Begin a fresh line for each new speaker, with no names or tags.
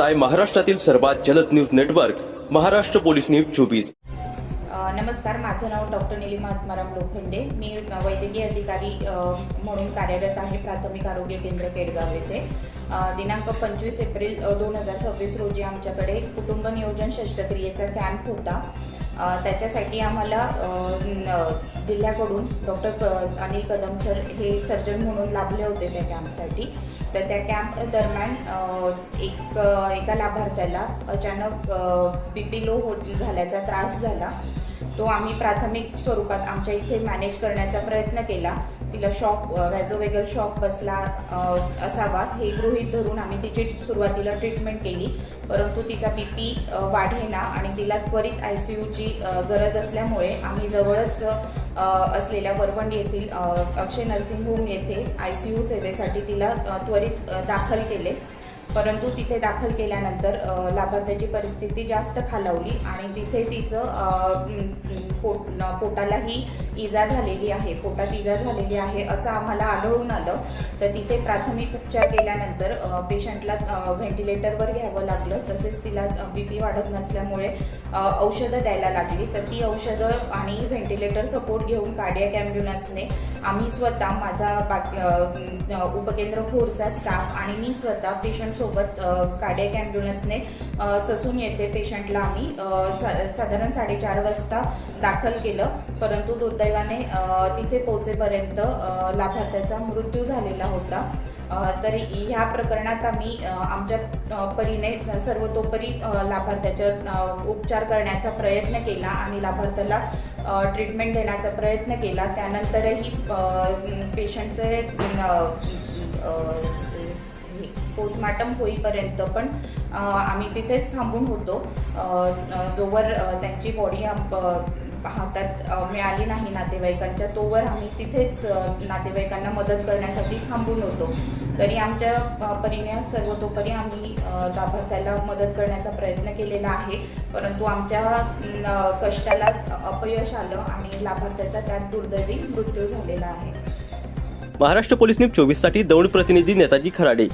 पाहताय महाराष्ट्रातील सर्वात जलद news network Maharashtra police news 24।
नमस्कार, माझं नाव डॉक्टर निलिमा आत्माराम लोखंडे। मी वैद्यकीय अधिकारी म्हणून कार्यरत आहे प्राथमिक आरोग्य केंद्र केडगाव येथे। दिनांक 25 एप्रिल 2026 रोजी आमच्याकडे कुटुंब नियोजन शस्त्रक्रियेचा कॅम्प होता। त्याच्यासाठी आम्हाला जिल्ह्याकडून डॉक्टर अनिल कदम सर हे सर्जन म्हणून लाभले होते त्या कॅम्पसाठी। तर त्या कॅम्प दरम्यान एका लाभार्थ्याला अचानक बीपी लो झाल्याचा त्रास झाला। तो आम्ही प्राथमिक स्वरूपात आमच्या इथे मॅनेज करण्याचा प्रयत्न केला। तिला व्हॅझोवेगल शॉक बसला असावा हे गृहीत धरून आम्ही तिची सुरुवातीला ट्रीटमेंट केली, परंतु तिचा बीपी वाढेना आणि तिला त्वरित ICUची गरज असल्यामुळे आम्ही जवळच असलेल्या वरवंड येथील अक्षय नर्सिंग होम येथे ICU सेवेसाठी तिला त्वरित दाखल केले। परंतु तिथे दाखल केल्यानंतर लाभार्थ्याची परिस्थिती जास्त खालावली आणि तिथे तिचं पोटालाही इजा झालेली आहे, पोटात इजा झालेली आहे असं आम्हाला आढळून आलं। तर तिथे प्राथमिक उपचार केल्यानंतर पेशंटला व्हेंटिलेटरवर घ्यावं लागलं, तसेच तिला बीपी वाढत नसल्यामुळे औषधं द्यायला लागली। तर ती औषधं आणि व्हेंटिलेटर सपोर्ट घेऊन कार्डियाक ॲम्ब्युलन्सने आम्ही स्वतः, माझा उपकेंद्र 4चा स्टाफ आणि मी स्वतः पेशंट सोबत कार्डियाक ॲम्ब्युलन्सने ससून येथे पेशंटला आम्ही साधारण 4:30 वाजता दाखल केलं। परंतु दुर्दैवाने तिथे पोहोचेपर्यंत लाभार्थ्याचा मृत्यू झालेला होता। तरी ह्या प्रकरणात आम्ही आमच्या परीने सर्वतोपरी लाभार्थ्याचा उपचार करण्याचा प्रयत्न केला आणि लाभार्थ्याला ट्रीटमेंट देण्याचा प्रयत्न केला। त्यानंतरही पेशंटचे पोस्टमॉर्टम होईपर्यंत पण आम्ही तिथेच थांबून होतो। जोवर त्यांची बॉडी हातात मिळाली नाही नातेवाईकांच्या, तोवर आम्ही तिथेच नातेवाईकांना मदत करण्यासाठी थांबून होतो। तरी आमच्या परीने सर्वतोपरी आम्ही लाभार्थ्याला मदत करण्याचा प्रयत्न केलेला आहे, परंतु आमच्या कष्टाला अपयश आलं आणि लाभार्थ्याचा त्यात दुर्दैवी मृत्यू झालेला आहे।
महाराष्ट्र पोलीस न्यूज 24 साठी दौंड प्रतिनिधी नेताजी खराडे।